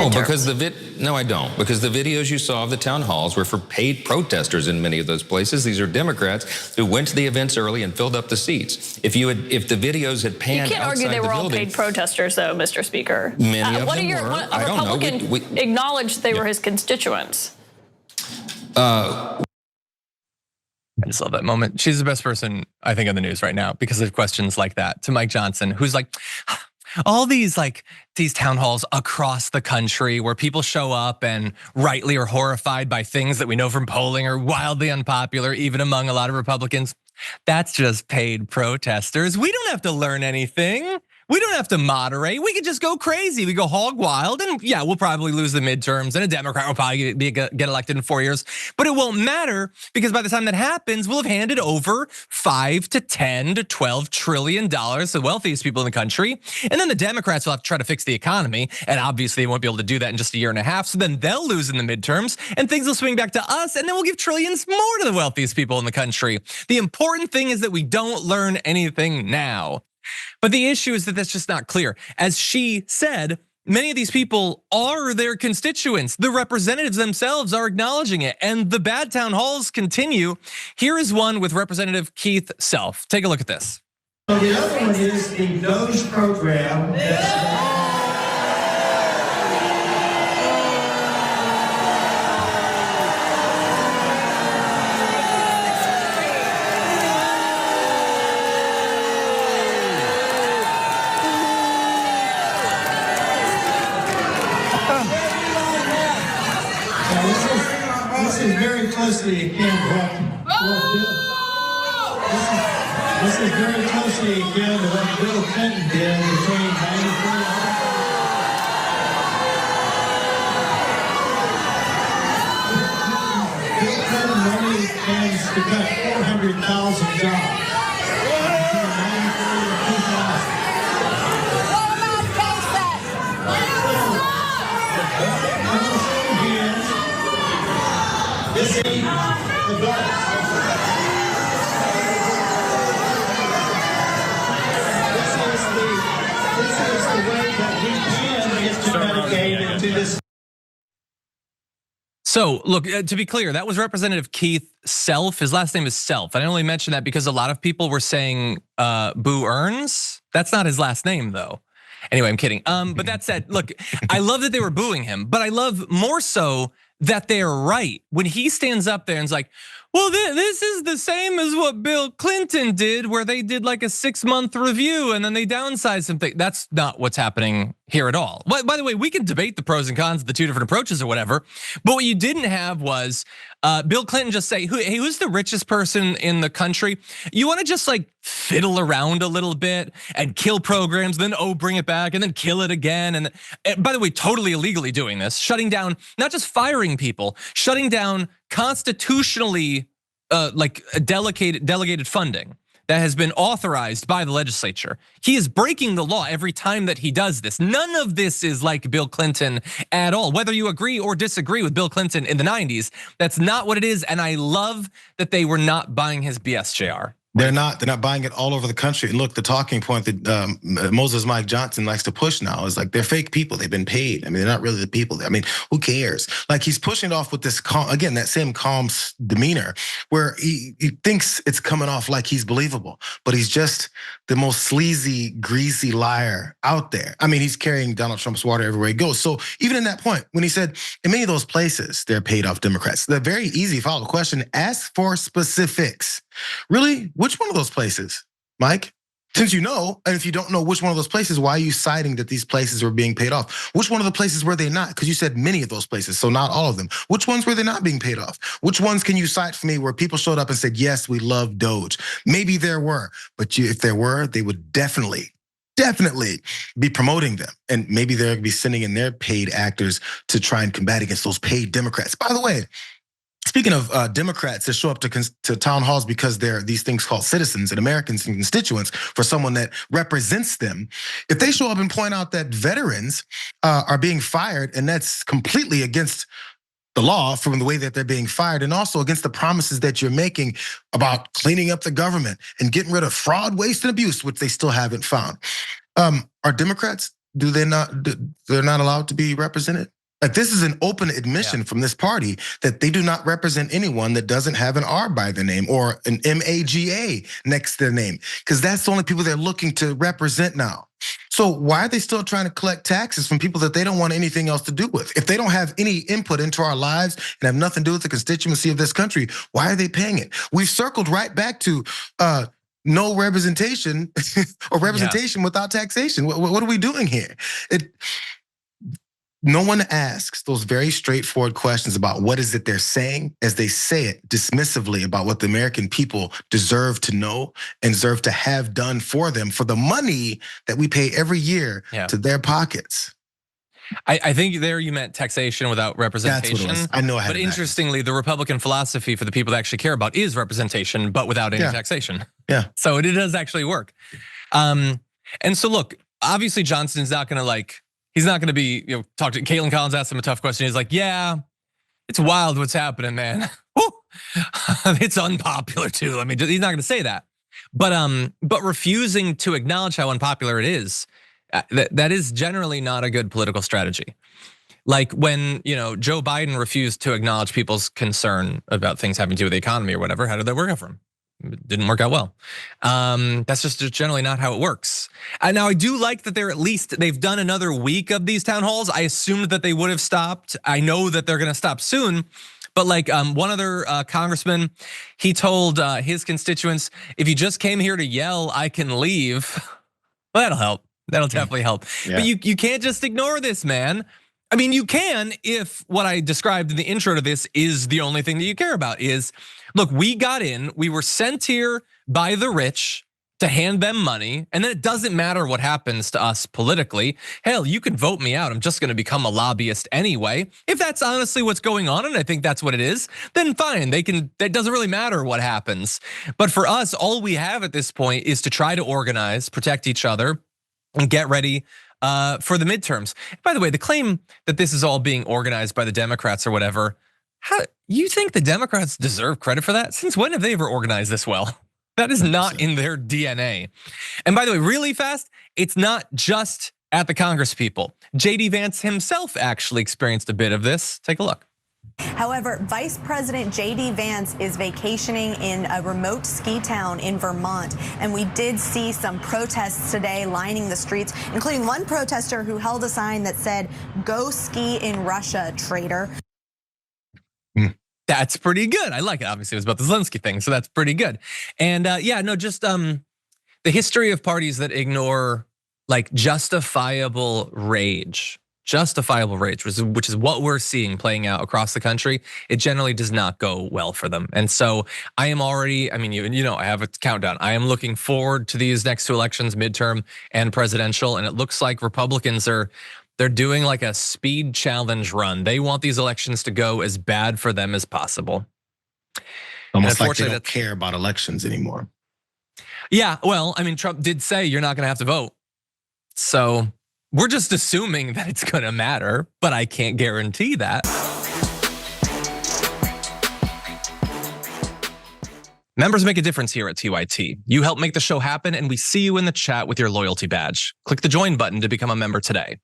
Oh, because no, I don't. Because the videos you saw of the town halls were for paid protesters in many of those places. These are Democrats who went to the events early and filled up the seats. If the videos had panned, you can't argue they were all paid protesters, though, Mr. Speaker. Many of them were. A Republican acknowledged they were his constituents. I just love that moment. She's the best person, I think, on the news right now because of questions like that to Mike Johnson, who's like, all these town halls across the country where people show up and rightly are horrified by things that we know from polling are wildly unpopular, even among a lot of Republicans. That's just paid protesters. We don't have to learn anything. We don't have to moderate. We can just go crazy. We go hog wild, and yeah, we'll probably lose the midterms, and a Democrat will probably get elected in 4 years. But it won't matter because by the time that happens, we'll have handed over $5 to $10 to $12 trillion to the wealthiest people in the country, and then the Democrats will have to try to fix the economy, and obviously they won't be able to do that in just a year and a half. So then they'll lose in the midterms, and things will swing back to us, and then we'll give trillions more to the wealthiest people in the country. The important thing is that we don't learn anything now. But the issue is that that's just not clear. As she said, many of these people are their constituents. The representatives themselves are acknowledging it, and the bad town halls continue. Here is one with Representative Keith Self. Take a look at this. So the other one is the Doge program. This is very closely akin to what Bill Clinton did between 93 Bill Clinton only plans to cut 400,000 jobs. This is the way that we can get to Medicaid into this. So look, to be clear, that was Representative Keith Self. His last name is Self. I only mention that because a lot of people were saying Boo Earns. That's not his last name though. Anyway, I'm kidding. But that said, look, I love that they were booing him, but I love more so that they're right. When he stands up there and is like, well, this is the same as what Bill Clinton did, where they did like a 6-month review and then they downsized something. That's not what's happening here at all. By the way, we can debate the pros and cons of the two different approaches or whatever, but what you didn't have was Bill Clinton just say, hey, who's the richest person in the country? You wanna just like fiddle around a little bit and kill programs, then bring it back and then kill it again. And by the way, totally illegally doing this, shutting down, not just firing people, shutting down constitutionally delegated funding that has been authorized by the legislature. He is breaking the law every time that he does this. None of this is like Bill Clinton at all. Whether you agree or disagree with Bill Clinton in the 90s, that's not what it is. And I love that they were not buying his BS, JR. They're not buying it all over the country. And look, the talking point that Moses Mike Johnson likes to push now is like, they're fake people. They've been paid. I mean, they're not really the people. I mean, who cares? Like, he's pushing it off with this calm, again, that same calm demeanor where he thinks it's coming off like he's believable, but he's just the most sleazy, greasy liar out there. I mean, he's carrying Donald Trump's water everywhere he goes. So even in that point, when he said, in many of those places, they're paid off Democrats, the very easy follow-up question, ask for specifics. Really? Which one of those places, Mike? Since you know, and if you don't know which one of those places, why are you citing that these places are being paid off? Which one of the places were they not? Because you said many of those places, so not all of them. Which ones were they not being paid off? Which ones can you cite for me where people showed up and said, yes, we love Doge? Maybe there were, but if there were, they would definitely be promoting them. And maybe they'll be sending in their paid actors to try and combat against those paid Democrats. By the way, speaking of Democrats that show up to town halls because they're these things called citizens and Americans and constituents for someone that represents them, if they show up and point out that veterans are being fired, and that's completely against the law from the way that they're being fired, and also against the promises that you're making about cleaning up the government and getting rid of fraud, waste, and abuse, which they still haven't found. Are Democrats they're not allowed to be represented? Like, this is an open admission from this party that they do not represent anyone that doesn't have an R by their name or an MAGA next to their name, because that's the only people they're looking to represent now. So why are they still trying to collect taxes from people that they don't want anything else to do with? If they don't have any input into our lives and have nothing to do with the constituency of this country, why are they paying it? We've circled right back to no representation or representation without taxation. What are we doing here? No one asks those very straightforward questions about what is it they're saying as they say it dismissively about what the American people deserve to know and deserve to have done for them for the money that we pay every year to their pockets. I think there you meant taxation without representation. That's what it was. I know I had But interestingly, the Republican philosophy for the people that actually care about is representation, but without any taxation. Yeah. So it does actually work. And so look, obviously Johnson's not gonna he's not gonna be, talk to Caitlin Collins, asked him a tough question. He's like, yeah, it's wild what's happening, man. It's unpopular too. I mean, he's not gonna say that. But refusing to acknowledge how unpopular it is, that is generally not a good political strategy. Like when Joe Biden refused to acknowledge people's concern about things having to do with the economy or whatever, how did that work out for him? It didn't work out well. That's just generally not how it works. And now I do like that they've done another week of these town halls. I assumed that they would have stopped. I know that they're gonna stop soon. But one other congressman, he told his constituents, if you just came here to yell, I can leave. Well, that'll help. That'll definitely help. Yeah. But you can't just ignore this, man. I mean, you can if what I described in the intro to this is the only thing that you care about is, look, we got in, we were sent here by the rich to hand them money, and then it doesn't matter what happens to us politically. Hell, you can vote me out, I'm just gonna become a lobbyist anyway. If that's honestly what's going on, and I think that's what it is, then fine, that doesn't really matter what happens. But for us, all we have at this point is to try to organize, protect each other, and get ready for the midterms. By the way, the claim that this is all being organized by the Democrats or whatever, how you think the Democrats deserve credit for that? Since when have they ever organized this well? That is not in their DNA. And by the way, really fast, it's not just at the Congress people. JD Vance himself actually experienced a bit of this. Take a look. However, Vice President JD Vance is vacationing in a remote ski town in Vermont. And we did see some protests today lining the streets, including one protester who held a sign that said, "Go ski in Russia, traitor." That's pretty good. I like it. Obviously, it was about the Zelensky thing, so that's pretty good. And just the history of parties that ignore justifiable rage, which is what we're seeing playing out across the country. It generally does not go well for them. And so I am already, I have a countdown. I am looking forward to these next two elections, midterm and presidential, and it looks like Republicans they're doing like a speed challenge run. They want these elections to go as bad for them as possible. Almost like they don't care about elections anymore. Yeah, well, Trump did say you're not gonna have to vote. So we're just assuming that it's gonna matter, but I can't guarantee that. Members make a difference here at TYT. You help make the show happen, and we see you in the chat with your loyalty badge. Click the join button to become a member today.